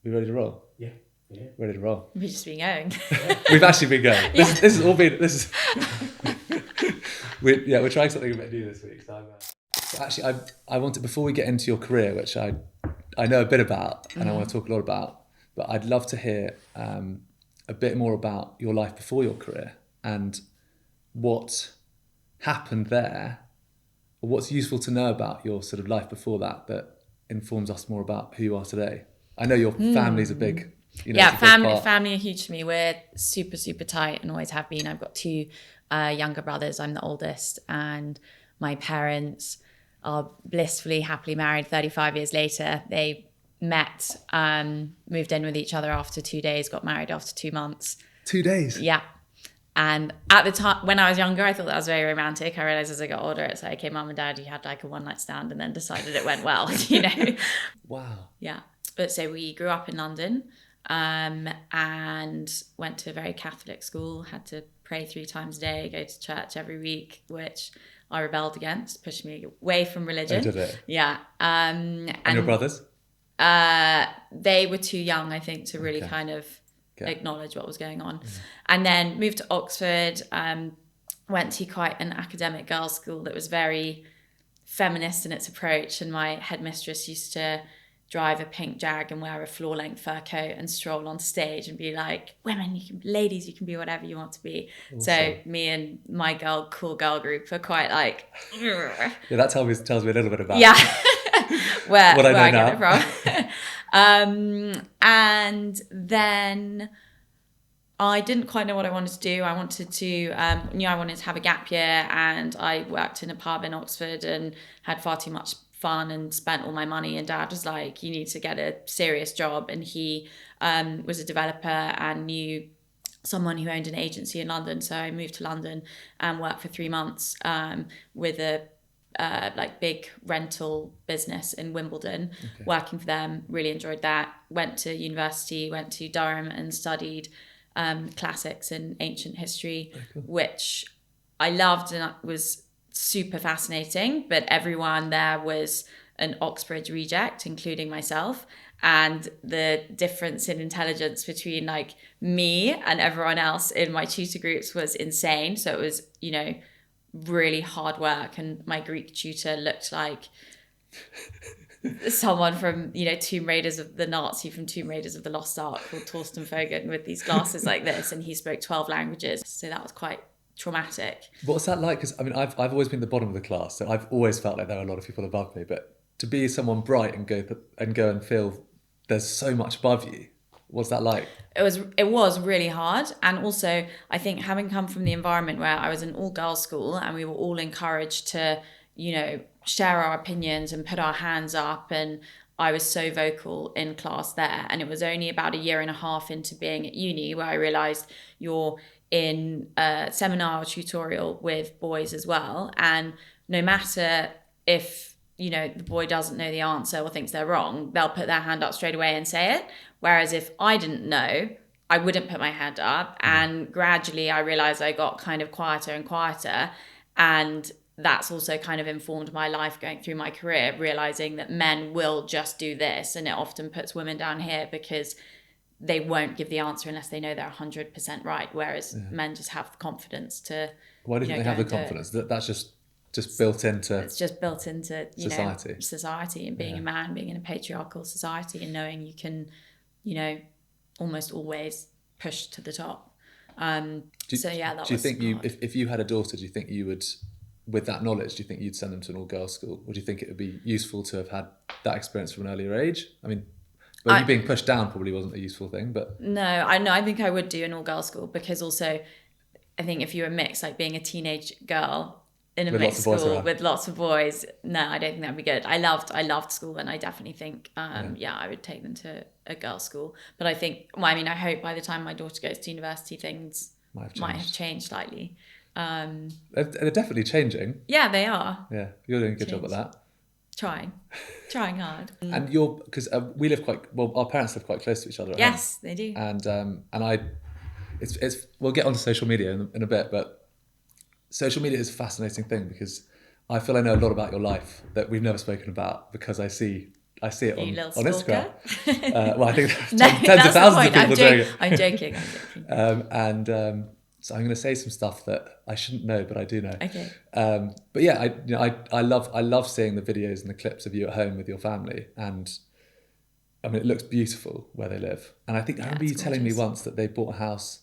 We ready to roll? Yeah. Ready to roll. We've just been going. We've actually been going. This has all been. We're trying something a bit new this week. So I wanted, before we get into your career, which I know a bit about and I want to talk a lot about, but I'd love to hear a bit more about your life before your career and what happened there, or what's useful to know about your sort of life before that informs us more about who you are today. I know your family's a big, family are huge to me. We're super, super tight and always have been. I've got two younger brothers. I'm the oldest, and my parents are blissfully, happily married 35 years later. They met, moved in with each other after 2 days, got married after 2 months. 2 days? Yeah. And at the time, when I was younger, I thought that was very romantic. I realised as I got older, it's like, okay, mum and dad, you had like a one-night stand and then decided it went well, you know? Wow. Yeah. But so we grew up in London and went to a very Catholic school, had to pray 3 times a day, go to church every week, which I rebelled against, pushed me away from religion. Oh, did it? Yeah. And your brothers? They were too young, I think, to really kind of acknowledge what was going on. And then moved to Oxford, went to quite an academic girls' school that was very feminist in its approach. And my headmistress used to drive a pink Jag and wear a floor-length fur coat and stroll on stage and be like, women, ladies, you can be whatever you want to be. Awesome. So me and my cool girl group are quite like... Yeah, that tells me a little bit about where I now. get it from. And then I didn't quite know what I wanted to do. I knew I wanted to have a gap year, and I worked in a pub in Oxford and had far too much fun and spent all my money, and dad was like, you need to get a serious job. And he was a developer and knew someone who owned an agency in London, so I moved to London and worked for 3 months with a big rental business in Wimbledon, working for them. Really enjoyed that. Went to university, went to Durham and studied classics and ancient history, which I loved and was super fascinating, but everyone there was an Oxbridge reject, including myself, and the difference in intelligence between like me and everyone else in my tutor groups was insane. So it was, really hard work, and my Greek tutor looked like someone from Tomb Raiders of the Nazi from Tomb Raiders of the Lost Ark, called Torsten Fogen, with these glasses like this, and he spoke 12 languages, so that was quite traumatic. What's that like? Because I mean, I've always been the bottom of the class, so I've always felt like there are a lot of people above me. But to be someone bright and go and feel there's so much above you, what's that like? It was really hard, and also I think having come from the environment where I was in all girls school and we were all encouraged to share our opinions and put our hands up, and I was so vocal in class there. And it was only about a year and a half into being at uni where I realised you're in a seminar or tutorial with boys as well, and no matter if the boy doesn't know the answer or thinks they're wrong, they'll put their hand up straight away and say it. Whereas if I didn't know, I wouldn't put my hand up. And gradually I realised I got kind of quieter and quieter, and that's also kind of informed my life going through my career, realising that men will just do this, and it often puts women down here because they won't give the answer unless they know they're 100% right, whereas men just have the confidence to... Why do you think they have the confidence? That's just built into... It's just built into, society and being a man, being in a patriarchal society, and knowing you can, almost always push to the top. Do you think if you had a daughter, do you think you would, with that knowledge, do you think you'd send them to an all-girls school? Or do you think it would be useful to have had that experience from an earlier age? I mean... Well, you being pushed down probably wasn't a useful thing, but... No, I think I would do an all-girls school, because also I think if you're a mix, like being a teenage girl in a mixed school with lots of boys, no, I don't think that'd be good. I loved school, and I definitely think, I would take them to a girls' school. But I think, I hope by the time my daughter goes to university, things might have changed slightly. They're definitely changing. Yeah, they are. Yeah, you're doing a good job at that. Trying hard. And because we live our parents live quite close to each other. Yes, they do. And we'll get onto social media in a bit, but social media is a fascinating thing, because I feel I know a lot about your life that we've never spoken about, because I see I see it You on little Instagram. stalker. Well, I think No, tens of that's the thousands of point. people doing it. I'm joking. So I'm going to say some stuff that I shouldn't know, but I do know. Okay. But yeah, I love seeing the videos and the clips of you at home with your family, and I mean, it looks beautiful where they live. And I think I remember you it's telling me gorgeous. once that they bought a house,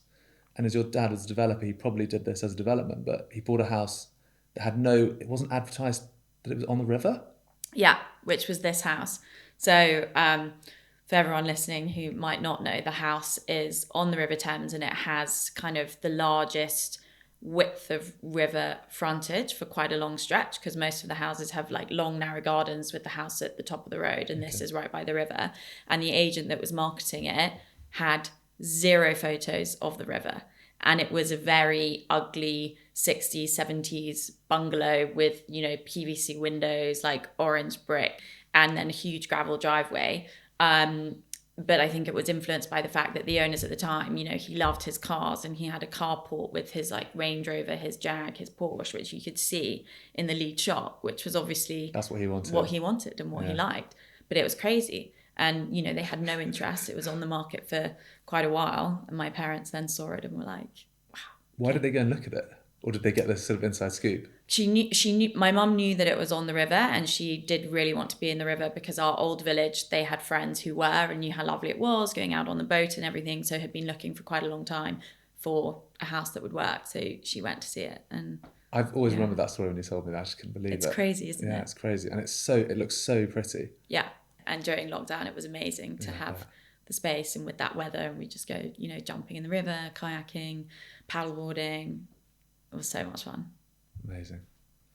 and as your dad was a developer, he probably did this as a development, but he bought a house that had it wasn't advertised that it was on the river. Yeah, which was this house. So for everyone listening who might not know, the house is on the River Thames, and it has kind of the largest width of river frontage for quite a long stretch, because most of the houses have like long narrow gardens with the house at the top of the road, and this is right by the river. And the agent that was marketing it had 0 photos of the river, and it was a very ugly 60s 70s bungalow with, you know, PVC windows, like orange brick, and then a huge gravel driveway. But I think it was influenced by the fact that the owners at the time, you know, he loved his cars, and he had a carport with his like Range Rover, his Jag, his Porsche, which you could see in the lead shot, which was obviously That's what he wanted. And what he liked. But it was crazy. And, you know, they had no interest. It was on the market for quite a while. And my parents then saw it and were like, wow. Why did they go and look at it? Or did they get this sort of inside scoop? She knew, my mum knew that it was on the river, and she did really want to be in the river because our old village, they had friends who were and knew how lovely it was going out on the boat and everything. So had been looking for quite a long time for a house that would work. So she went to see it. And I've always remembered that story when you told me that. I just couldn't believe it. It's crazy, isn't it? Yeah, it's crazy. And it looks so pretty. Yeah. And during lockdown, it was amazing to have the space, and with that weather, and we just go, you know, jumping in the river, kayaking, paddleboarding. It was so much fun. Amazing.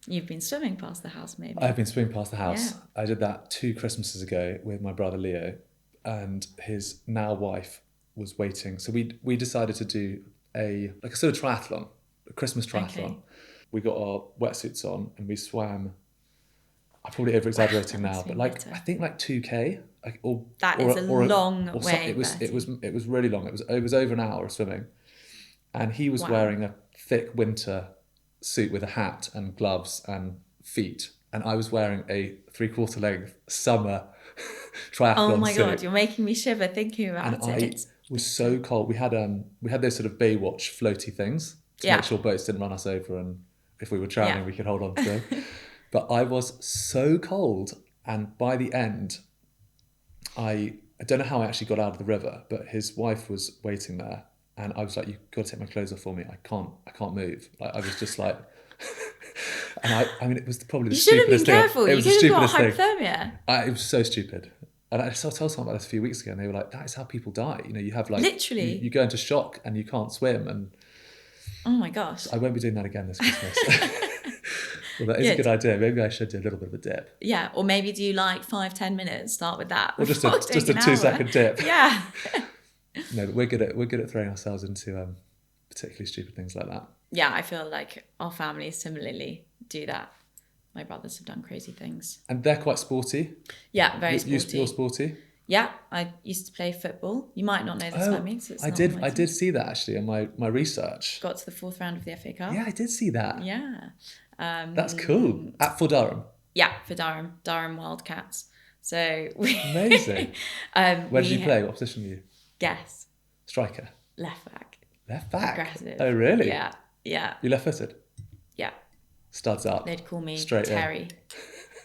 You've been swimming past the house, maybe? I've been swimming past the house. Yeah. I did that 2 Christmases ago with my brother Leo, and his now wife was waiting. So we decided to do a sort of triathlon, a Christmas triathlon. Okay. We got our wetsuits on and we swam. I'm probably over exaggerating now, but I think 2K. That is a long way. It was really long. It was over an hour of swimming, and he was wearing a thick winter suit with a hat and gloves and feet, and I was wearing a 3/4 length summer triathlon suit. Oh my god, you're making me shiver thinking about it. And I was so cold. We had those sort of Baywatch floaty things to make sure boats didn't run us over, and if we were drowning, we could hold on to them. But I was so cold, and by the end, I don't know how I actually got out of the river, but his wife was waiting there, and I was like, "You've got to take my clothes off for me. I can't move." Like, I was just like, and I mean, it was probably the stupidest thing. You should have been careful. You could have got hypothermia. It was so stupid. And I told someone about this a few weeks ago, and they were like, "That is how people die. You know, you have literally you go into shock and you can't swim." And oh my gosh, I won't be doing that again this Christmas. Well, that is a good idea. Maybe I should do a little bit of a dip. Yeah, or maybe do 5-10 minutes. Start with that. Or just a 2-second dip. Yeah. No, but we're good at throwing ourselves into particularly stupid things like that. Yeah, I feel like our families similarly do that. My brothers have done crazy things. And they're quite sporty. Yeah, very sporty. You're sporty? Yeah, I used to play football. You might not know this about me. I did see that actually in my research. Got to the 4th round of the FA Cup. Yeah, I did see that. Yeah. That's cool. For Durham? Yeah, for Durham Wildcats. So amazing. Where did you play? What position were you? Guess. Striker? Left back. Left back? Aggressive. Oh, really? Yeah. You left-footed? Yeah. Studs up. They'd call me straight Terry.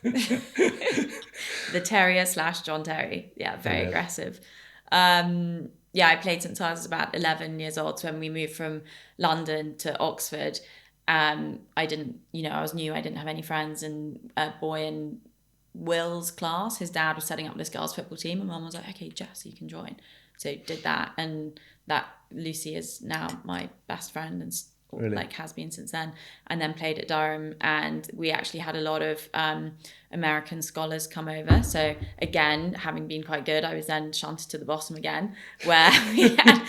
The Terrier / John Terry. Yeah, very aggressive. I played since I was about 11 years old. So when we moved from London to Oxford, I was new. I didn't have any friends, and a boy in Will's class, his dad was setting up this girls' football team, and Mum was like, "Okay, Jess, you can join." So did that, and that Lucy is now my best friend and has been since then. And then played at Durham, and we actually had a lot of American scholars come over. So again, having been quite good, I was then shunted to the bottom again, where we had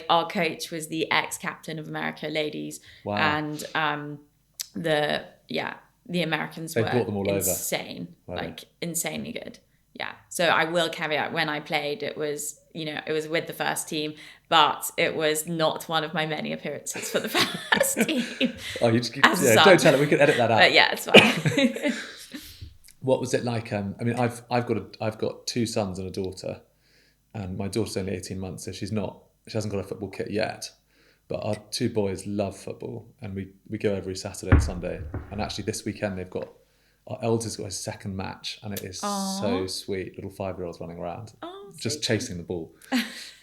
our coach was the ex-captain of America ladies. Wow. And the Americans were brought them all insane, insanely good. Yeah. So I will caveat, when I played, it was with the first team, but it was not one of my many appearances for the first team. Oh, you just don't tell it. We can edit that out. But yeah, it's fine. What was it like? I mean, I've got two sons and a daughter, and my daughter's only 18 months, so she hasn't got a football kit yet. But our two boys love football, and we go every Saturday and Sunday. And actually, this weekend our eldest got his second match, and it is so sweet. Little 5-year-olds running around, just chasing the ball.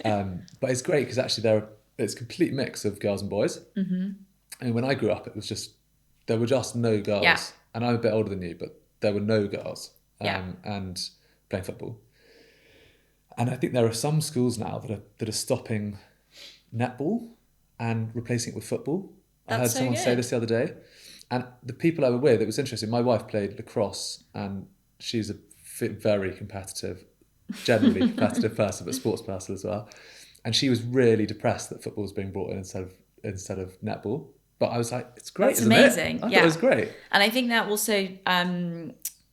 But it's great because actually it's a complete mix of girls and boys. Mm-hmm. And when I grew up, there were just no girls. Yeah. And I'm a bit older than you, but there were no girls Yeah. and playing football. And I think there are some schools now that are stopping netball and replacing it with football. I heard someone say this the other day. And the people I were with, it was interesting. My wife played lacrosse, and she's a very competitive, generally competitive person, but sports person as well. And she was really depressed that football was being brought in instead of netball. But I was like, it's great, That's isn't amazing. it? I thought it was great. And I think that also,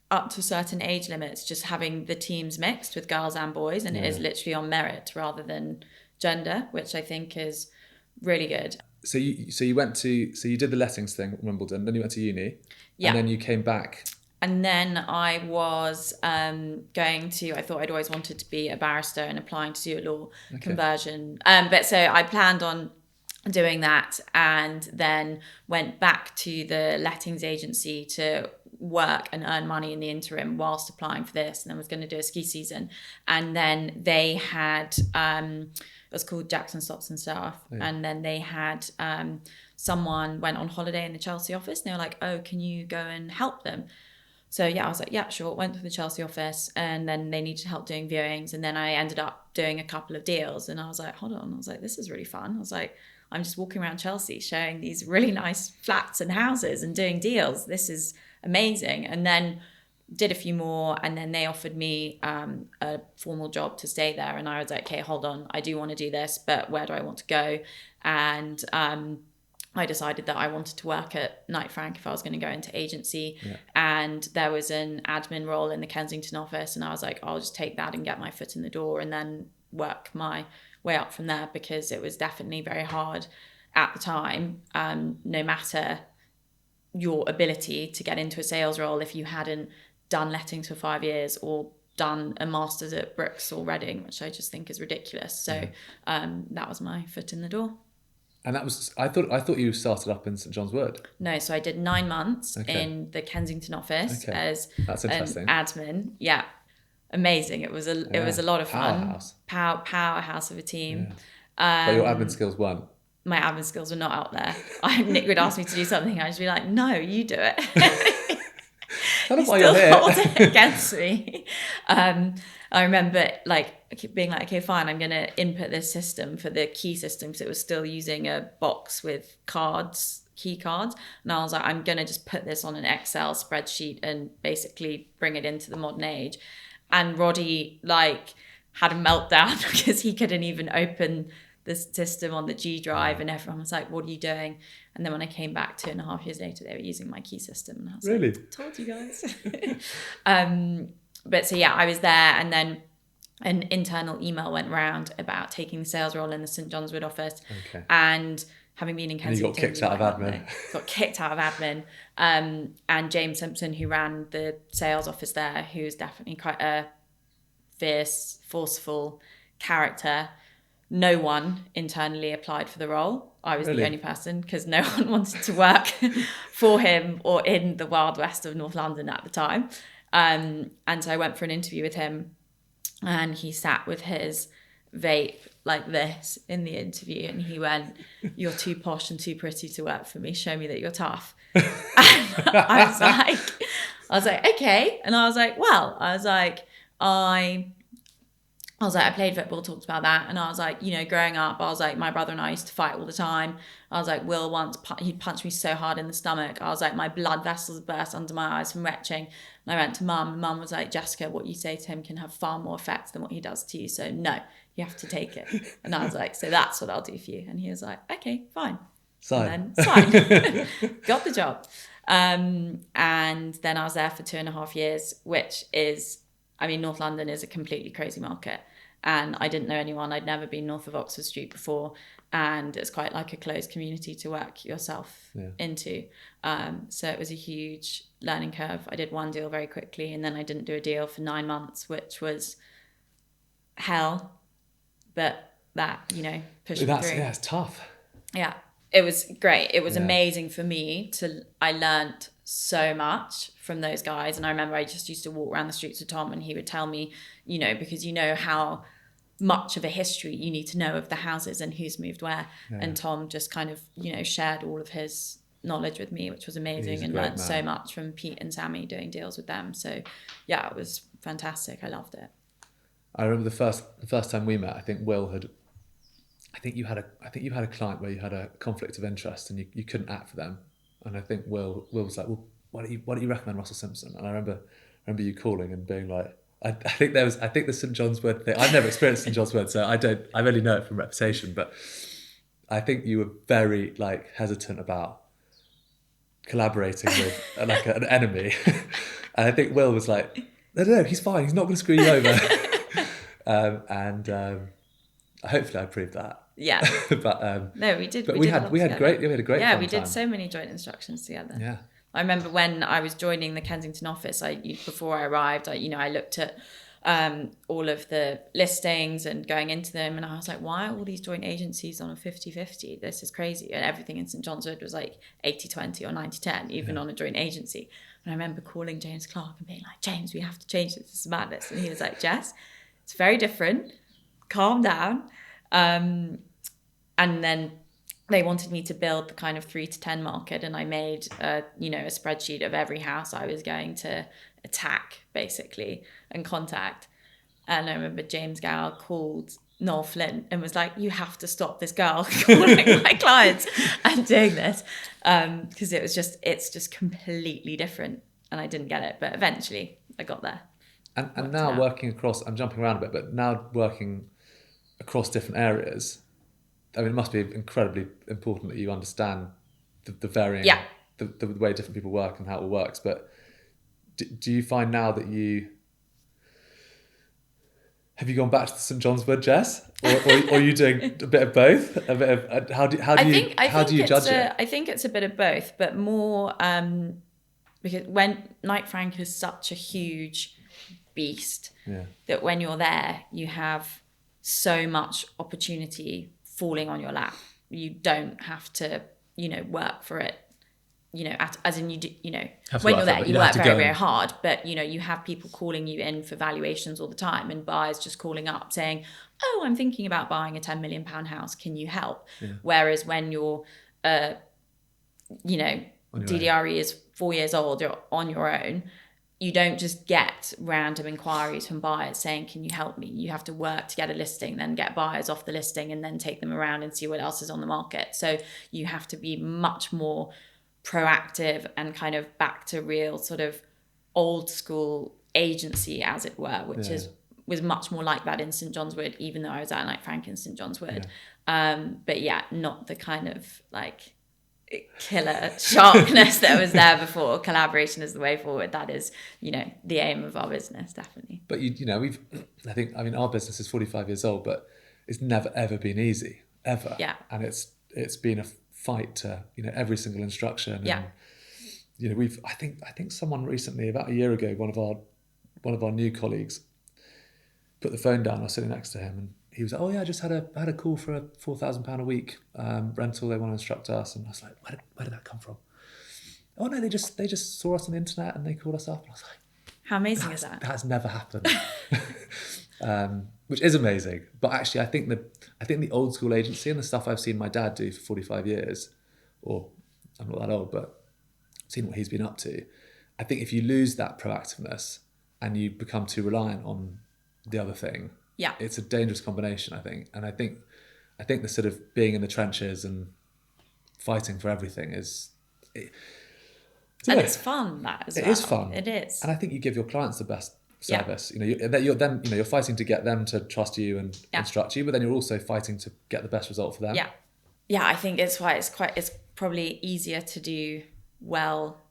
up to certain age limits, just having the teams mixed with girls and boys, and it is literally on merit rather than gender, which I think is really good. So you did the lettings thing at Wimbledon, then you went to uni, and then you came back. And then I was I thought I'd always wanted to be a barrister and applying to do a law conversion. But so I planned on doing that, and then went back to the lettings agency to work and earn money in the interim whilst applying for this, and then was going to do a ski season. And then they had it was called Jackson Stops and Staff, and then they had someone went on holiday in the Chelsea office, and they were like, oh, can you go and help them? So I was like, yeah, sure. Went to the Chelsea office, and then they needed help doing viewings, and then I ended up doing a couple of deals, and I was like, hold on, I was like, this is really fun. I was like, I'm just walking around Chelsea showing these really nice flats and houses and doing deals. This is amazing. And then did a few more, and then they offered me a formal job to stay there, and I was like, okay, hold on, I do want to do this, but where do I want to go? And I decided that I wanted to work at Knight Frank if I was going to go into agency. And there was an admin role in the Kensington office, and I was like, I'll just take that and get my foot in the door and then work my way up from there, because it was definitely very hard at the time, no matter your ability to get into a sales role, if you hadn't done lettings for 5 years or done a master's at Brooks or Reading, which I just think is ridiculous. So that was my foot in the door. And that was, I thought you started up in St John's Wood. No, so I did 9 months in the Kensington office as That's interesting. an admin. Yeah, amazing. It was a lot of fun. Powerhouse of a team. But your admin skills weren't. My admin skills were not out there. Nick would ask me to do something, I'd just be like, no, you do it. Tell them why you're here. Hold it against me. I remember being like, okay, fine, I'm going to input this system for the key system, because it was still using a box with key cards. And I was like, I'm going to just put this on an Excel spreadsheet and basically bring it into the modern age. And Roddy had a meltdown because he couldn't even open the system on the G drive, and everyone was like, what are you doing? And then when I came back 2.5 years later, they were using my key system, and I was really? like, told you guys. But so I was there, and then an internal email went round about taking the sales role in the St John's Wood office. And having been in Kensington, and you got kicked out of admin. Got kicked out of admin. And James Simpson, who ran the sales office there, who's definitely quite a fierce, forceful character. No one internally applied for the role. I was the only person, because no one wanted to work for him or in the Wild West of North London at the time. And so I went for an interview with him, and he sat with his vape like this in the interview, and he went, you're too posh and too pretty to work for me. Show me that you're tough. And I was like, okay. And I was like, I played football, talked about that. And I was like, growing up, I was like, my brother and I used to fight all the time. I was like, Will once, he'd punch me so hard in the stomach. I was like, my blood vessels burst under my eyes from retching. And I went to mum, and mum was like, Jessica, what you say to him can have far more effect than what he does to you. So no, you have to take it. And I was like, so that's what I'll do for you. And he was like, okay, fine. Sign. Got the job. And then I was there for 2.5 years, which is, North London is a completely crazy market. and I didn't know anyone. I'd never been north of Oxford Street before, and it's quite like a closed community to work yourself into. So it was a huge learning curve. I did one deal very quickly, and then I didn't do a deal for 9 months, which was hell, but that, pushed me through. Yeah, it's tough. Yeah, it was great. It was amazing for me I learned so much from those guys. And I remember I just used to walk around the streets with Tom, and he would tell me, because how much of a history you need to know of the houses and who's moved where. And Tom just kind of, shared all of his knowledge with me, which was amazing, and learned so much from Pete and Sammy doing deals with them. So yeah, it was fantastic. I loved it. I remember the first time we met, I think you had a client where you had a conflict of interest and you couldn't act for them. And I think Will was like, well, why don't you recommend Russell Simpson? And I remember you calling and being like, I think the St John's Wood thing. I've never experienced St John's Wood, so I only know it from reputation, but I think you were very hesitant about collaborating with an enemy. And I think Will was like, no, he's fine. He's not going to screw you over. Hopefully I proved that. Yeah. But no, we did. But we had a great. Yeah, we did so many joint instructions together. Yeah. I remember when I was joining the Kensington office, before I arrived, I looked at all of the listings and going into them, and I was like, why are all these joint agencies on a 50-50? This is crazy. And everything in St John's Wood was like 80-20 or 90-10, even on a joint agency. And I remember calling James Clark and being like, James, we have to change this. This is madness. And he was like, Jess, it's very different. Calm down. And then they wanted me to build the kind of 3 to 10 market, and I made a spreadsheet of every house I was going to attack basically and contact. And I remember James Gow called Noel Flint and was like, you have to stop this girl calling my clients and doing this, because it's just completely different, and I didn't get it, but eventually I got there. And now working across, I'm jumping around a bit, but now working across different areas, I mean, it must be incredibly important that you understand the varying, the way different people work and how it all works. But do you find now that have you gone back to the St John's Wood, Jess, or are you doing a bit of both? A bit of how do you judge it? I think it's a bit of both, but more because when Knight Frank is such a huge beast that when you're there, you have so much opportunity falling on your lap. You don't have to, work for it, as in you do, when you're there, you work very, very hard, but, you have people calling you in for valuations all the time, and buyers just calling up saying, oh, I'm thinking about buying a £10 million house. Can you help? Yeah. Whereas when you're, DDRE is 4 years old, you're on your own. You don't just get random inquiries from buyers saying, can you help me? You have to work to get a listing, then get buyers off the listing, and then take them around and see what else is on the market. So you have to be much more proactive and kind of back to real sort of old school agency, as it were, which was much more like that in St John's Wood, even though I was at Knight Frank in St John's Wood. But not the kind of killer sharpness that was there before. Collaboration is the way forward. That is, the aim of our business, definitely. But our business is 45 years old, but it's never ever been easy, ever. Yeah. And it's been a fight to every single instruction. And, I think someone recently, about a year ago, one of our new colleagues put the phone down. I was sitting next to him, and he was like, oh yeah, I just had a call for a £4,000 a week rental. They want to instruct us. And I was like, where did that come from? Oh no, they just saw us on the internet and they called us up. And I was like, how amazing is that? That's never happened. Which is amazing. But actually I think the old school agency and the stuff I've seen my dad do for 45 years, or I'm not that old, but seen what he's been up to. I think if you lose that proactiveness and you become too reliant on the other thing, it's a dangerous combination, I think. And I think the sort of being in the trenches and fighting for everything it's fun, that as well. It is fun. It is. And I think you give your clients the best service. You're fighting to get them to trust you and instruct you, but then you're also fighting to get the best result for them. Yeah, I think it's why it's probably easier to do well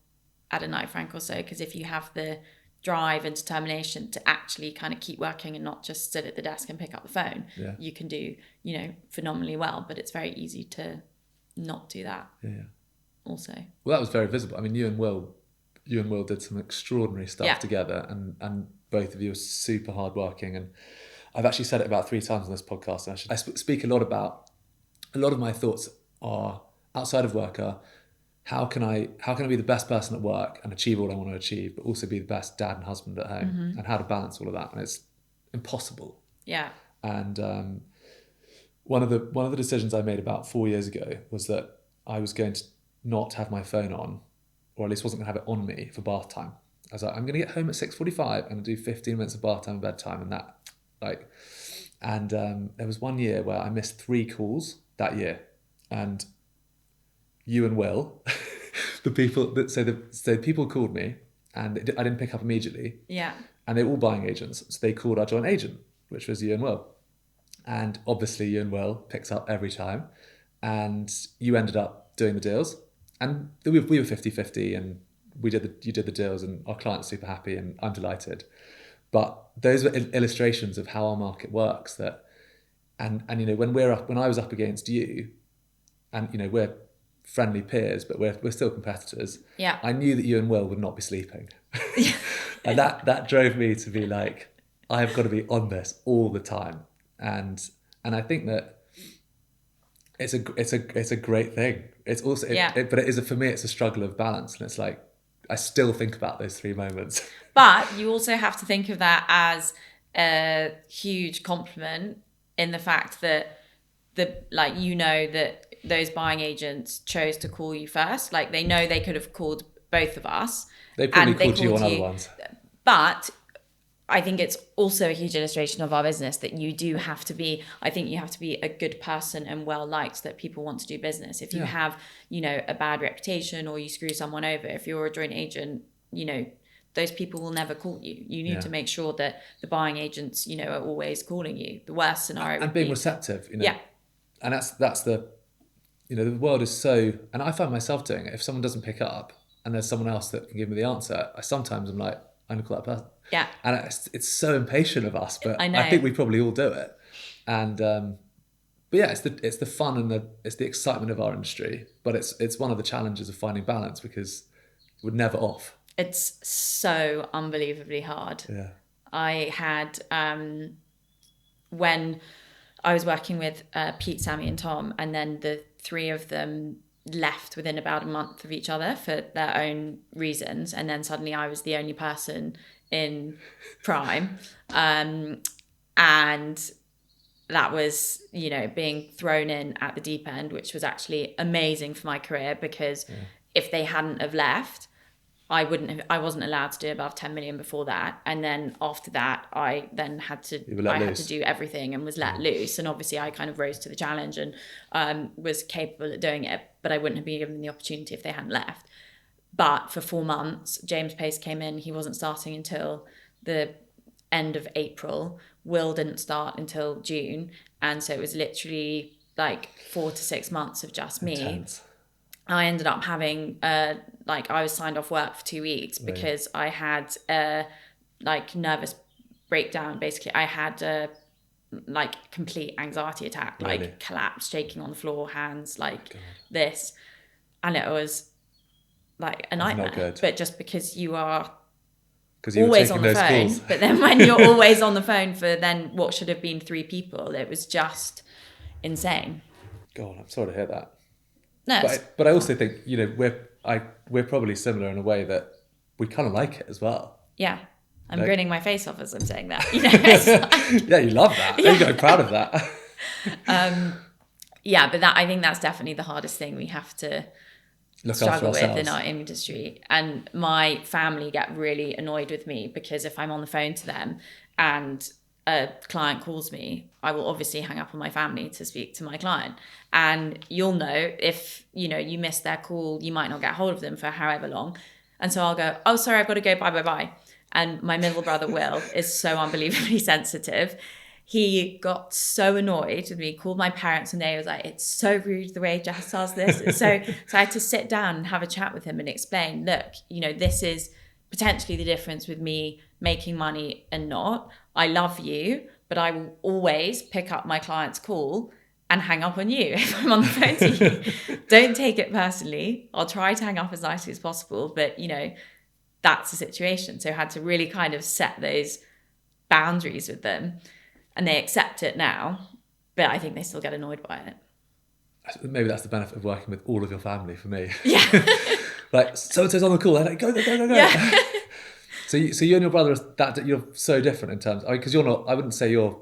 at a Knight Frank or so, because if you have the drive and determination to actually kind of keep working and not just sit at the desk and pick up the phone, you can do, phenomenally well. But it's very easy to not do that. Also. Well, that was very visible. I mean, you and Will did some extraordinary stuff together, and both of you are super hardworking. And I've actually said it about 3 times on this podcast. And I speak a lot of my thoughts are outside of work are how can I be the best person at work and achieve all I want to achieve, but also be the best dad and husband at home, and how to balance all of that. And it's impossible. Yeah. And one of the decisions I made about 4 years ago was that I was going to not have my phone on, or at least wasn't going to have it on me for bath time. I was like, I'm going to get home at 6:45 and do 15 minutes of bath time and bedtime, and that, there was one year where I missed 3 calls that year, and you and Will, people called me, and I didn't pick up immediately. Yeah. And they were all buying agents, so they called our joint agent, which was you and Will, and obviously you and Will picks up every time, and you ended up doing the deals. And we were 50-50, and you did the deals, and our client's super happy, and I'm delighted. But those were illustrations of how our market works. And when I was up against you, and we're friendly peers, but we're still competitors. Yeah. I knew that you and Will would not be sleeping, and that drove me to be like, I have got to be on this all the time. And I think that it's a great thing. It's also, but for me, it's a struggle of balance. And it's like, I still think about those 3 moments. But you also have to think of that as a huge compliment in the fact that that those buying agents chose to call you first. Like, they know they could have called both of us. They probably called you on other ones. But I think it's also a huge illustration of our business that you have to be a good person and well liked, that people want to do business. If you have, a bad reputation, or you screw someone over, if you're a joint agent, those people will never call you. You need to make sure that the buying agents, are always calling you. The worst scenario and being receptive, Yeah. And that's the, the world is so, and I find myself doing it. If someone doesn't pick up and there's someone else that can give me the answer, I'm like, I'm gonna call that person. Yeah. And it's so impatient of us, but I know. I think we probably all do it. And but yeah, it's the fun and it's the excitement of our industry. But it's one of the challenges of finding balance, because we're never off. It's so unbelievably hard. Yeah. I had when I was working with Pete, Sammy, and Tom, and then the 3 of them left within about a month of each other for their own reasons, and then suddenly I was the only person in Prime, and that was being thrown in at the deep end, which was actually amazing for my career, because if they hadn't have left, I wasn't allowed to do above 10 million before that, and then after that I then had to do everything and was let loose, and obviously I kind of rose to the challenge and was capable of doing it, but I wouldn't have been given the opportunity if they hadn't left. But for 4 months, James Pace came in. He wasn't starting until the end of April. Will didn't start until June, and so it was literally like 4 to 6 months of just me. Intense. I ended up having I was signed off work for 2 weeks because I had a nervous breakdown. Basically, I had a complete anxiety attack, Really? Collapse, shaking on the floor, hands this, and it was like a nightmare. Not good. But just because you are you always on the phone, calls. but then when you're always on the phone for then what should have been 3 people, it was just insane. God, I'm sorry to hear that. No, but I also think we're probably similar in a way that we kind of like it as well. Yeah, I'm grinning my face off as I'm saying that. Yeah, you love that. Yeah. You're proud of that. Yeah, but I think that's definitely the hardest thing we have to struggle with in our industry. And my family get really annoyed with me because if I'm on the phone to them and a client calls me, I will obviously hang up on my family to speak to my client. And you'll know if, you miss their call, you might not get hold of them for however long. And so I'll go, oh, sorry, I've got to go, bye. And my middle brother, Will, is so unbelievably sensitive. He got so annoyed with me, called my parents, and they was like, it's so rude the way Jess does this. So I had to sit down and have a chat with him and explain, look, this is potentially the difference with me making money and not. I love you, but I will always pick up my client's call and hang up on you if I'm on the phone to you. Don't take it personally. I'll try to hang up as nicely as possible, but you know, that's the situation. So I had to really kind of set those boundaries with them, and they accept it now, but I think they still get annoyed by it. Maybe that's the benefit of working with all of your family for me. Yeah. Like, so-and-so's on the call, they're like, go. Yeah. So you and your brother, you're so different in terms, because you're not, I wouldn't say you're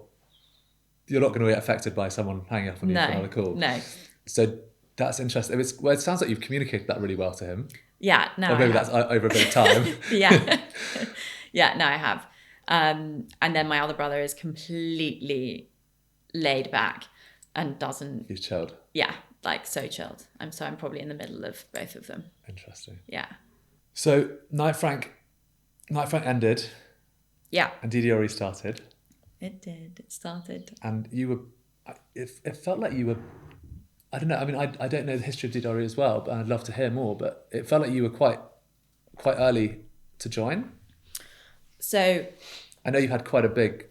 not going to get affected by someone hanging up on you for another call. No. So that's interesting. It sounds like you've communicated that really well to him. Yeah, no, or maybe that's over a bit of time. Yeah. Yeah, no, I have. And then my other brother is completely laid back and doesn't... He's chilled. Yeah, like so chilled. I'm probably in the middle of both of them. Interesting. Yeah. So Night Frank ended. Yeah. And DDRE started. It did. It started. And you were... It felt like you were... I don't know. I mean, I don't know the history of DDRE as well, but I'd love to hear more. But it felt like you were quite early to join. So... I know you had quite a big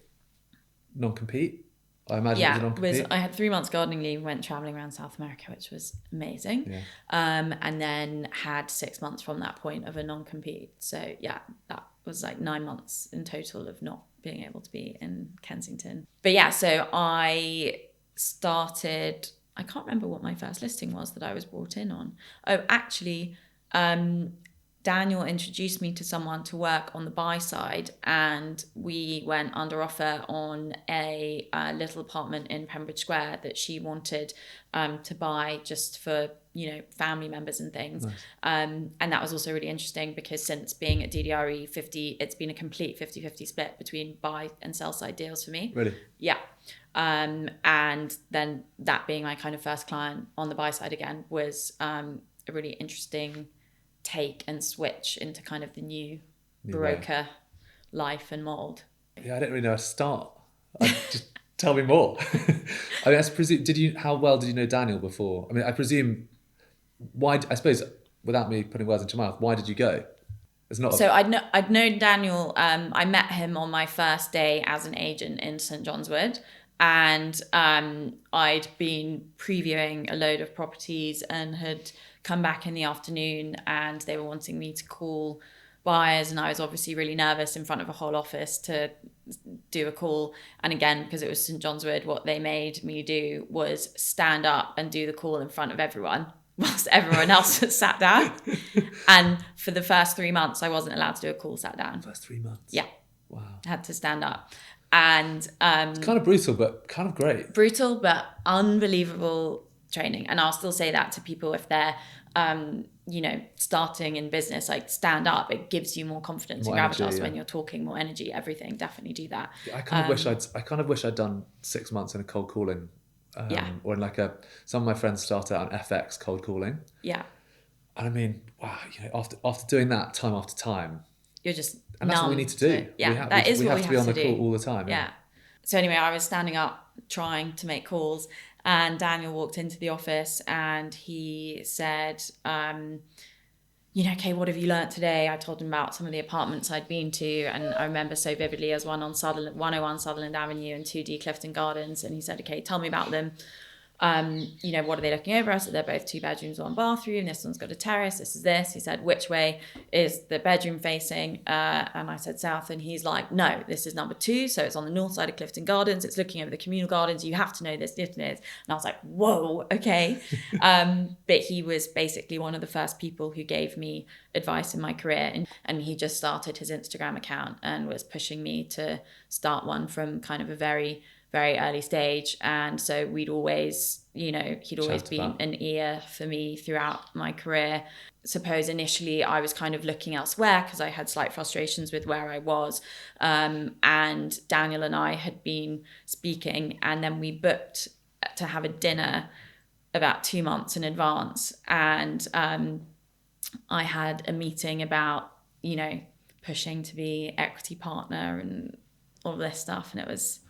non-compete. I imagine it was a non-compete. I had 3 months gardening leave, went travelling around South America, which was amazing. Yeah. And then had 6 months from that point of a non-compete. So yeah, that was like 9 months in total of not being able to be in Kensington. But yeah, so I started... I can't remember what my first listing was that I was brought in on. Oh, actually, Daniel introduced me to someone to work on the buy side, and we went under offer on a little apartment in Pembridge Square that she wanted to buy just for, you know, family members and things. Nice. And that was also really interesting because since being at DDRE 50, it's been a complete 50-50 split between buy and sell side deals for me. Really? Yeah. And then that being my kind of first client on the buy side again was a really interesting take and switch into kind of the new broker life and mold. Yeah, I don't really know how to start. Just tell me more. I mean, I presume, how well did you know Daniel before? I mean, I presume, I suppose, without me putting words into your mouth, why did you go? I'd known Daniel. I met him on my first day as an agent in St John's Wood, and I'd been previewing a load of properties and had come back in the afternoon, and they were wanting me to call buyers, and I was obviously really nervous in front of a whole office to do a call. And again, because it was St John's Wood, what they made me do was stand up and do the call in front of everyone whilst everyone else was sat down. And for the first 3 months, I wasn't allowed to do a call sat down. First 3 months? Yeah. Wow. I had to stand up. And it's kind of brutal, but kind of great. Brutal, but unbelievable training. And I'll still say that to people if they're you know, starting in business, like stand up, it gives you more confidence, more gravitas when you're talking, more energy, everything. Definitely do that. I kind of wish I'd done 6 months in a cold calling, or in like some of my friends started out on FX cold calling. Yeah. And I mean, wow, you know, after doing that time after time, you're just and that's what we need to do. Yeah, we have to be on the call all the time. Yeah. So anyway, I was standing up trying to make calls, and Daniel walked into the office and he said, you know, okay, what have you learnt today? I told him about some of the apartments I'd been to, and I remember so vividly as one on 101 Sutherland Avenue and 2D Clifton Gardens. And he said, okay, tell me about them. You know, what are they looking over? I said, they're both 2 bedrooms, 1 bathroom. This one's got a terrace. This is this. He said, which way is the bedroom facing? And I said south. And he's like, no, this is number 2. So it's on the north side of Clifton Gardens. It's looking over the communal gardens. You have to know this. And I was like, whoa, okay. But he was basically one of the first people who gave me advice in my career. And he just started his Instagram account and was pushing me to start one from kind of a very, very early stage. And so we'd always, you know, he'd always been an ear for me throughout my career. Suppose initially I was kind of looking elsewhere because I had slight frustrations with where I was. And Daniel and I had been speaking, and then we booked to have a dinner about 2 months in advance. And I had a meeting about, you know, pushing to be equity partner and all of this stuff. And it was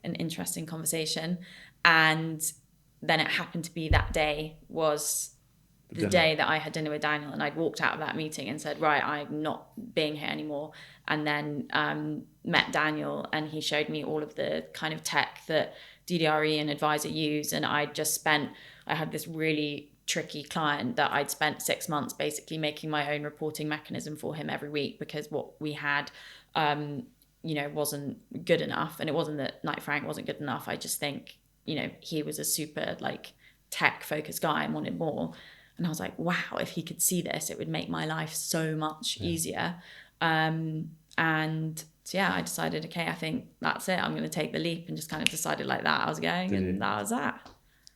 an interesting conversation. And then it happened to be that day was the day that I had dinner with Daniel, and I'd walked out of that meeting and said, right, I'm not being here anymore. And then met Daniel, and he showed me all of the kind of tech that DDRE and Advisor use. And I had this really tricky client that I'd spent 6 months basically making my own reporting mechanism for him every week, because what we had, wasn't good enough. And it wasn't that Knight Frank wasn't good enough. I just think, he was a super like tech focused guy and wanted more. And I was like, wow, if he could see this, it would make my life so much easier. And so, yeah, I decided, okay, I think that's it. I'm going to take the leap, and just kind of decided like that. I was going, that was that.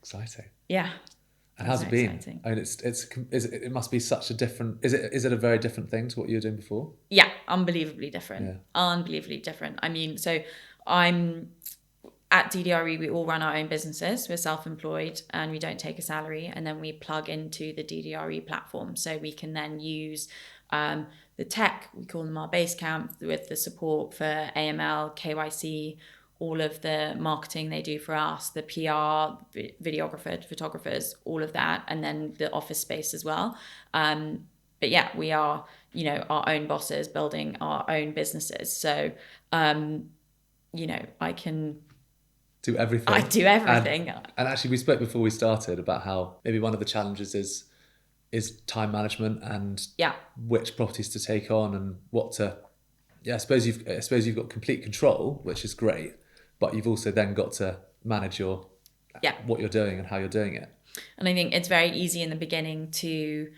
Exciting. Yeah. And how's it been? Exciting. I mean, it must be such a different. Is it a very different thing to what you were doing before? Yeah, unbelievably different. Yeah. Unbelievably different. I mean, so I'm at DDRE, we all run our own businesses. We're self-employed and we don't take a salary. And then we plug into the DDRE platform. So we can then use the tech, we call them our base camp, with the support for AML, KYC, all of the marketing they do for us, the PR, videographers, photographers, all of that. And then the office space as well. But yeah, we are, our own bosses building our own businesses. So, I can do everything. I do everything. And actually, we spoke before we started about how maybe one of the challenges is time management and which properties to take on and what to. Yeah, I suppose you've got complete control, which is great, but you've also then got to manage what you're doing and how you're doing it. And I think it's very easy in the beginning to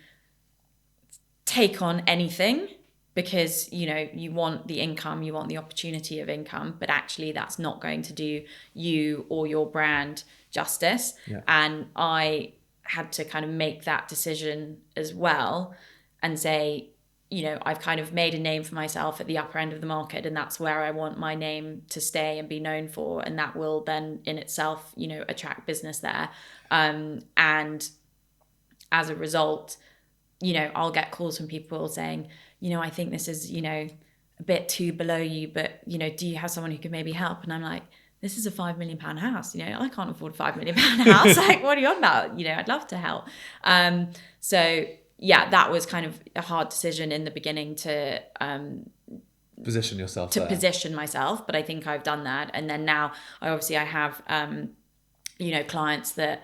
take on anything, because you want the income, you want the opportunity of income, but actually that's not going to do you or your brand justice. Yeah. And I had to kind of make that decision as well and say, I've kind of made a name for myself at the upper end of the market, and that's where I want my name to stay and be known for, and that will then in itself attract business there. And as a result, I'll get calls from people saying, I think this is, a bit too below you, but, do you have someone who can maybe help? And I'm like, this is a £5 million house. I can't afford a £5 million house. Like, what are you on about? I'd love to help. So yeah, that was kind of a hard decision in the beginning to, position yourself position myself. But I think I've done that. And then now I have, clients that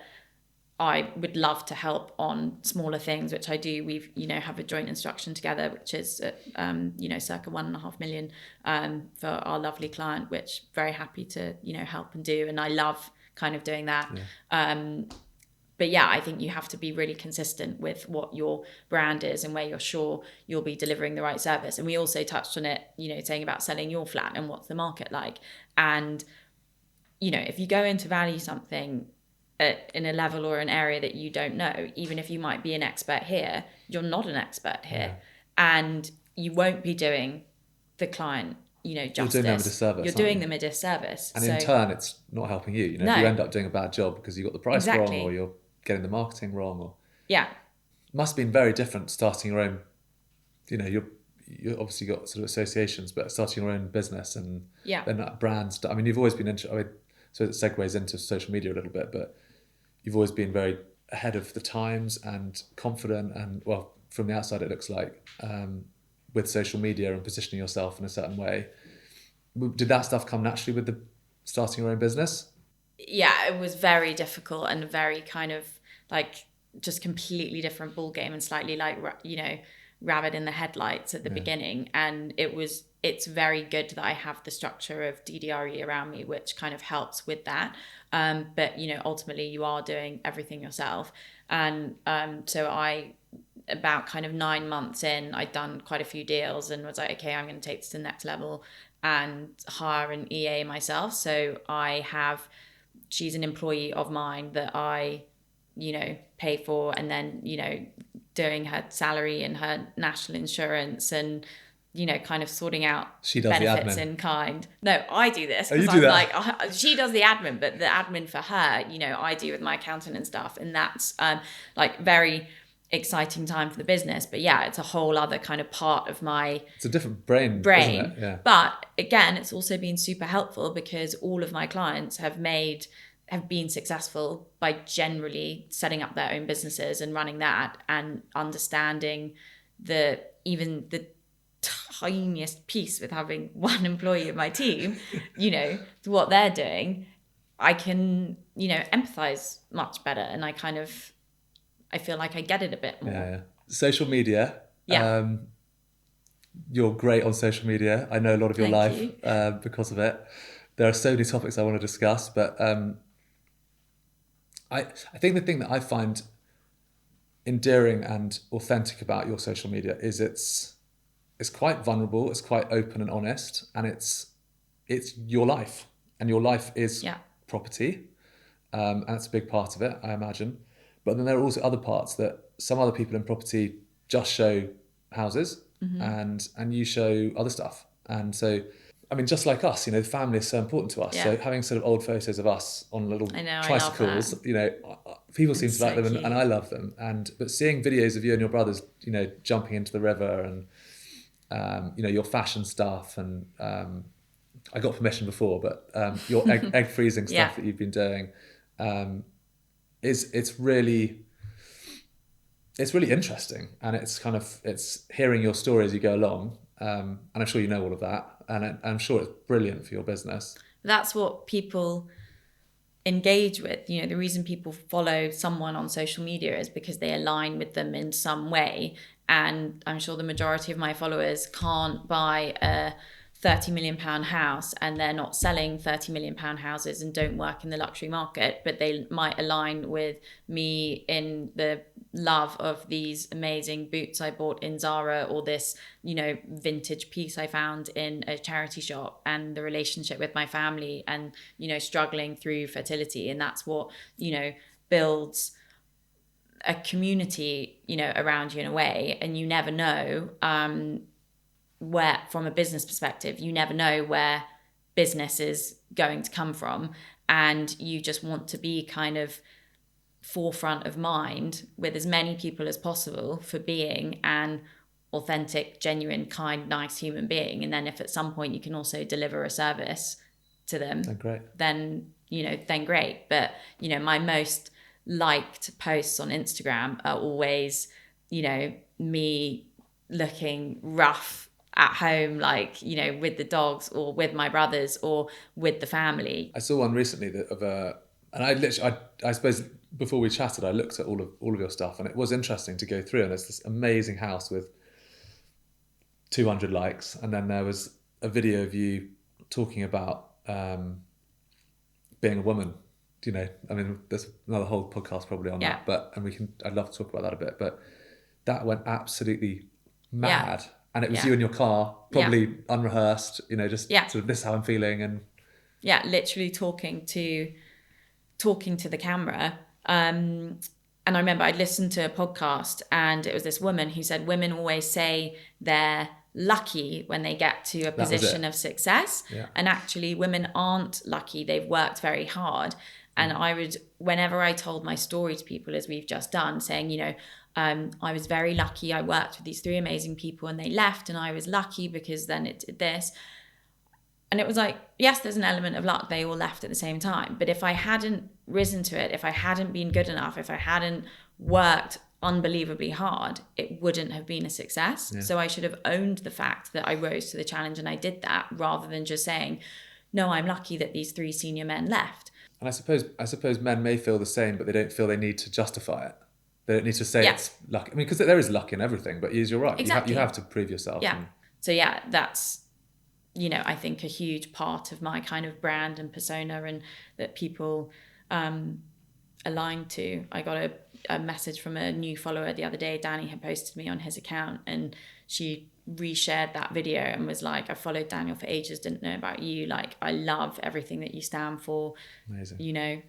I would love to help on smaller things, which I do. We've, have a joint instruction together, which is, circa 1.5 million for our lovely client, which very happy to, help and do. And I love kind of doing that. Yeah. But yeah, I think you have to be really consistent with what your brand is and where you're sure you'll be delivering the right service. And we also touched on it, saying about selling your flat and what's the market like. And, if you go in to value something in a level or an area that you don't know, even if you might be an expert here, you're not an expert here. Yeah. And you won't be doing the client, justice. You're doing them a disservice. You're doing them a disservice. And in turn, it's not helping you. No. If you end up doing a bad job because you got the price Exactly. wrong, or you're getting the marketing wrong, or it must have been very different starting your own. You obviously got sort of associations, but starting your own business and then that brand stuff. I mean, you've always been so it segues into social media a little bit, but you've always been very ahead of the times and confident, and well, from the outside it looks like, with social media and positioning yourself in a certain way. Did that stuff come naturally with the starting your own business? Yeah, it was very difficult and very kind of like just completely different ball game, and slightly like, rabbit in the headlights at the beginning. And it's very good that I have the structure of DDRE around me, which kind of helps with that. But, ultimately you are doing everything yourself. And so about kind of 9 months in, I'd done quite a few deals and was like, okay, I'm going to take this to the next level and hire an EA myself. So she's an employee of mine that I, pay for, and then, doing her salary and her national insurance and, kind of sorting out benefits in kind. No, I do this because I'm like, she does the admin, but the admin for her, I do with my accountant and stuff. And that's like very exciting time for the business. But yeah, it's a whole other kind of part of it's a different brain. Isn't it? Yeah. But again, it's also been super helpful because all of my clients have have been successful by generally setting up their own businesses and running that, and understanding even the tiniest piece with having one employee in my team, what they're doing, I can, empathize much better, and I feel like I get it a bit more. Yeah. Social media. Yeah. You're great on social media. I know a lot of your Thank life because of it. There are so many topics I want to discuss, but I think the thing that I find endearing and authentic about your social media is it's quite vulnerable, it's quite open and honest, and it's your life, and your life is property, and it's a big part of it, I imagine. But then there are also other parts that some other people in property just show houses, and you show other stuff. And so, I mean, just like us, the family is so important to us. Yeah. So having sort of old photos of us on little tricycles, I people seem to like them, cute. and I love them. But seeing videos of you and your brothers, jumping into the river, and your fashion stuff, and I got permission before, but your egg freezing stuff that you've been doing, it's really interesting, and it's hearing your story as you go along, and I'm sure you know all of that, and I'm sure it's brilliant for your business. That's what people engage with. The reason people follow someone on social media is because they align with them in some way, and I'm sure the majority of my followers can't buy a £30 million house, and they're not selling £30 million houses and don't work in the luxury market, but they might align with me in the love of these amazing boots I bought in Zara, or this, vintage piece I found in a charity shop, and the relationship with my family, and, struggling through fertility. And that's what, builds a community, around you in a way. And you never know, where, from a business perspective, you never know where business is going to come from, and you just want to be kind of forefront of mind with as many people as possible for being an authentic, genuine, kind, nice human being. And then if at some point you can also deliver a service to them, then great. But my most liked posts on Instagram are always me looking rough at home, with the dogs, or with my brothers, or with the family. I saw one recently and I suppose before we chatted, I looked at all of your stuff, and it was interesting to go through. And there's this amazing house with 200 likes, and then there was a video of you talking about being a woman. I mean, there's another whole podcast probably on that, but I'd love to talk about that a bit. But that went absolutely mad. Yeah. And it was you in your car, probably unrehearsed, just sort of, this is how I'm feeling. And literally talking to the camera. And I remember I'd listened to a podcast, and it was this woman who said women always say they're lucky when they get to a position of success. Yeah. And actually women aren't lucky. They've worked very hard. And I would, whenever I told my story to people, as we've just done, saying, I was very lucky. I worked with these 3 amazing people, and they left, and I was lucky because then it did this. And it was like, yes, there's an element of luck. They all left at the same time. But if I hadn't risen to it, if I hadn't been good enough, if I hadn't worked unbelievably hard, it wouldn't have been a success. Yeah. So I should have owned the fact that I rose to the challenge and I did that, rather than just saying, no, I'm lucky that these 3 senior men left. And I suppose men may feel the same, but they don't feel they need to justify it. They don't need to say it's luck. I mean, because there is luck in everything, but you're right. Exactly. You have to prove yourself. Yeah. So that's, I think a huge part of my kind of brand and persona, and that people aligned to. I got a message from a new follower the other day. Danny had posted me on his account, and she reshared that video and was like, I followed Daniel for ages, didn't know about you. Like, I love everything that you stand for. Amazing.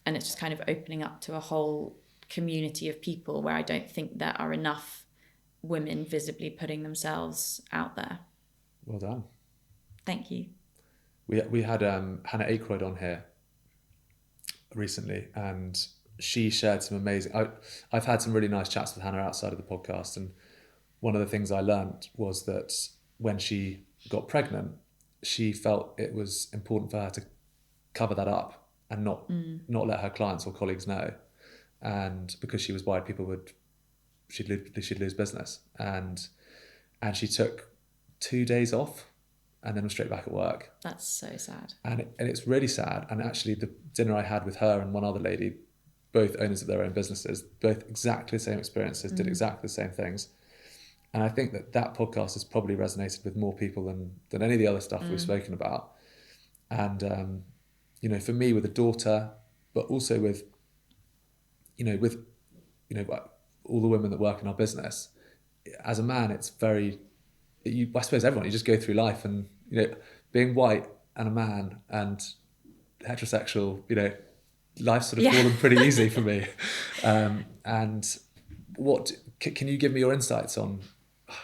And it's just kind of opening up to a whole community of people where I don't think there are enough women visibly putting themselves out there. Well done. Thank you. We had Hannah Aykroyd on here recently, and she shared some amazing... I've had some really nice chats with Hannah outside of the podcast, and one of the things I learned was that when she got pregnant, she felt it was important for her to cover that up and not let her clients or colleagues know. And because she was worried she'd lose business. And she took 2 days off and then was straight back at work. That's so sad. And it's really sad. And actually the dinner I had with her and one other lady, both owners of their own businesses, both exactly the same experiences, did exactly the same things. And I think that podcast has probably resonated with more people than any of the other stuff we've spoken about. And, for me with a daughter, but also with all the women that work in our business, as a man, it's very, I suppose everyone, you just go through life and, being white and a man and heterosexual, life's sort of fallen pretty easy for me. And can you give me your insights on,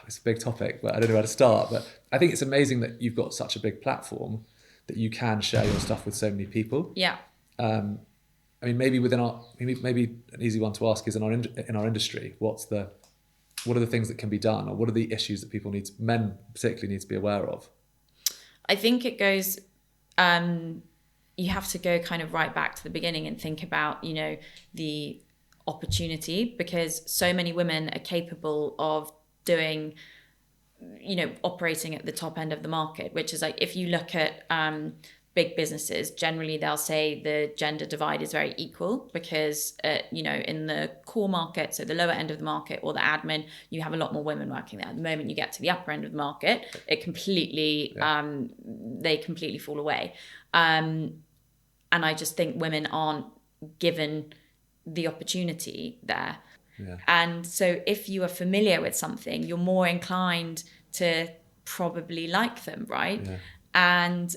it's a big topic, but I don't know where to start, but I think it's amazing that you've got such a big platform that you can share your stuff with so many people. Yeah. I mean, maybe maybe an easy one to ask is in our industry, what are the things that can be done, or what are the issues that men particularly need to be aware of? I think it goes, you have to go kind of right back to the beginning and think about, the opportunity, because so many women are capable of doing, operating at the top end of the market, which is like, if you look at big businesses, generally they'll say the gender divide is very equal because, in the core market, so the lower end of the market or the admin, you have a lot more women working there. The moment you get to the upper end of the market, it completely, they completely fall away. And I just think women aren't given the opportunity there. Yeah. And so if you are familiar with something, you're more inclined to probably like them, right? Yeah. And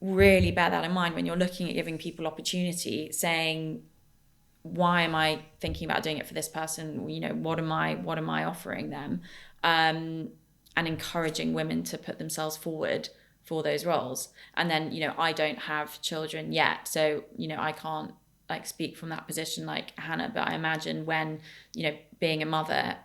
really bear that in mind when you're looking at giving people opportunity, saying, why am I thinking about doing it for this person? What am I offering them? And encouraging women to put themselves forward for those roles. And then, I don't have children yet, so, I can't speak from that position like Hannah, but I imagine when, being a mother,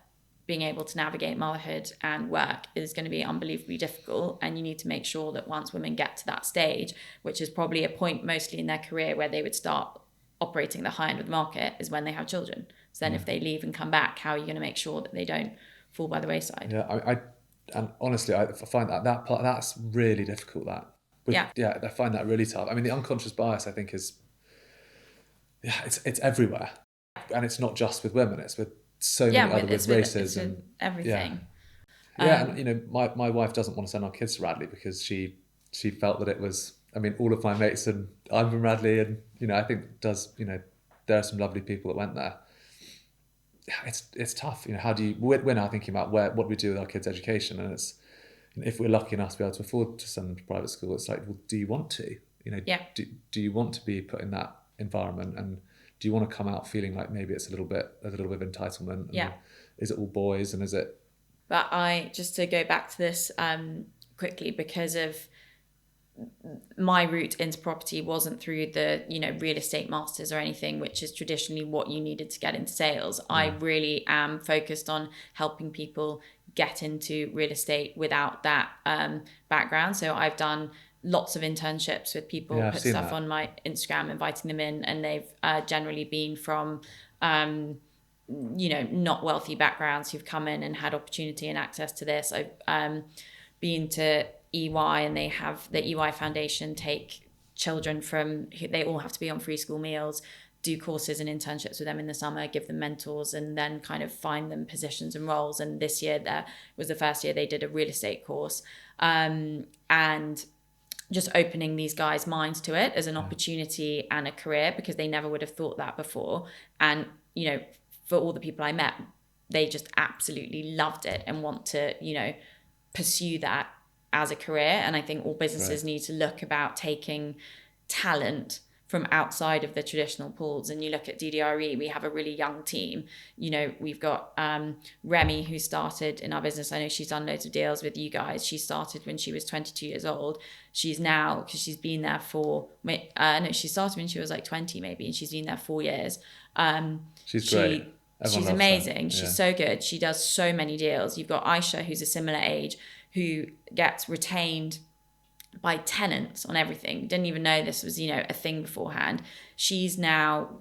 being able to navigate motherhood and work is going to be unbelievably difficult. And you need to make sure that once women get to that stage, which is probably a point mostly in their career where they would start operating the high end of the market, is when they have children. So then if they leave and come back, how are you going to make sure that they don't fall by the wayside? Yeah, and honestly, I find that part, that's really difficult. I find that really tough. I mean, the unconscious bias, I think, is, it's everywhere. And it's not just with women, it's with so many other races and everything. And my wife doesn't want to send our kids to Radley because she felt that it was, I mean, all of my mates, and I'm from Radley, and I think there are some lovely people that went there. It's tough. How do you, we're now thinking about what we do with our kids' education, and it's, if we're lucky enough to be able to afford to send them to private school, it's like, well, do you want to? Do you want to be put in that environment, and do you want to come out feeling like maybe it's a little bit of entitlement? And is it all boys, and is it? But just to go back to this quickly, because of my route into property wasn't through the real estate masters or anything, which is traditionally what you needed to get into sales. I really am focused on helping people get into real estate without that background. So I've done lots of internships with people, put stuff on my Instagram, inviting them in, and they've generally been from not wealthy backgrounds who've come in and had opportunity and access to this. I've been to EY, and they have the EY Foundation take children they all have to be on free school meals, do courses and internships with them in the summer, give them mentors, and then kind of find them positions and roles. And this year was the first year they did a real estate course, and just opening these guys' minds to it as an opportunity and a career, because they never would have thought that before. And, for all the people I met, they just absolutely loved it and want to, pursue that as a career. And I think all businesses need to look about taking talent from outside of the traditional pools. And you look at DDRE, we have a really young team. We've got Remy, who started in our business. I know she's done loads of deals with you guys. She started when she was 22 years old. She's now, because she's been there she started when she was like 20 maybe, and she's been there 4 years. She's great. She's amazing. She's so good. She does so many deals. You've got Aisha, who's a similar age, who gets retained by tenants on everything. Didn't even know this was, a thing beforehand. She's now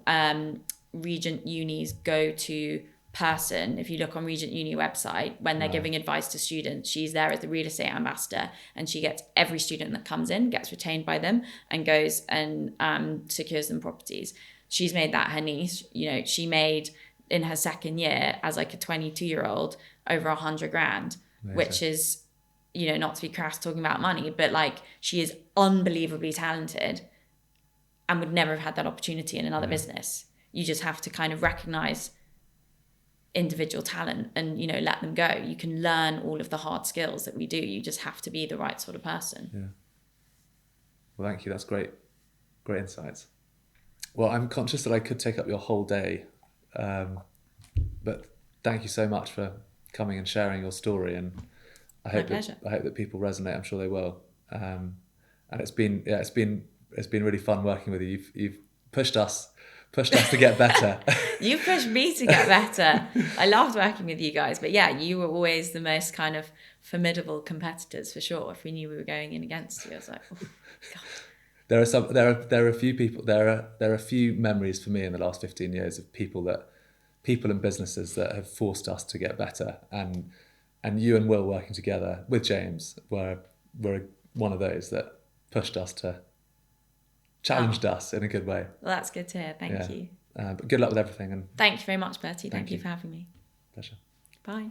Regent Uni's go-to person. If you look on Regent Uni website, when they're giving advice to students, she's there as the real estate ambassador, and she gets every student that comes in, gets retained by them, and goes and secures them properties. She's made that her niche. She made in her second year as like a 22-year-old over 100 grand, Amazing. which is, not to be crass talking about money, but like she is unbelievably talented and would never have had that opportunity in another business. You just have to kind of recognize individual talent and, let them go. You can learn all of the hard skills that we do. You just have to be the right sort of person. Yeah. Well, thank you. That's great. Great insights. Well, I'm conscious that I could take up your whole day. But thank you so much for coming and sharing your story, and I hope that people resonate. I'm sure they will. And it's been really fun working with you. You've pushed us to get better. You pushed me to get better. I loved working with you guys, but yeah, you were always the most kind of formidable competitors for sure. If we knew we were going in against you, I was like, oh, God. There are a few memories for me in the last 15 years of people and businesses that have forced us to get better, and you and Will working together with James were one of those that pushed us to challenged us in a good way. Well, that's good to hear. Thank you. But good luck with everything, and thank you very much, Bertie. Thank you for having me. Pleasure. Bye.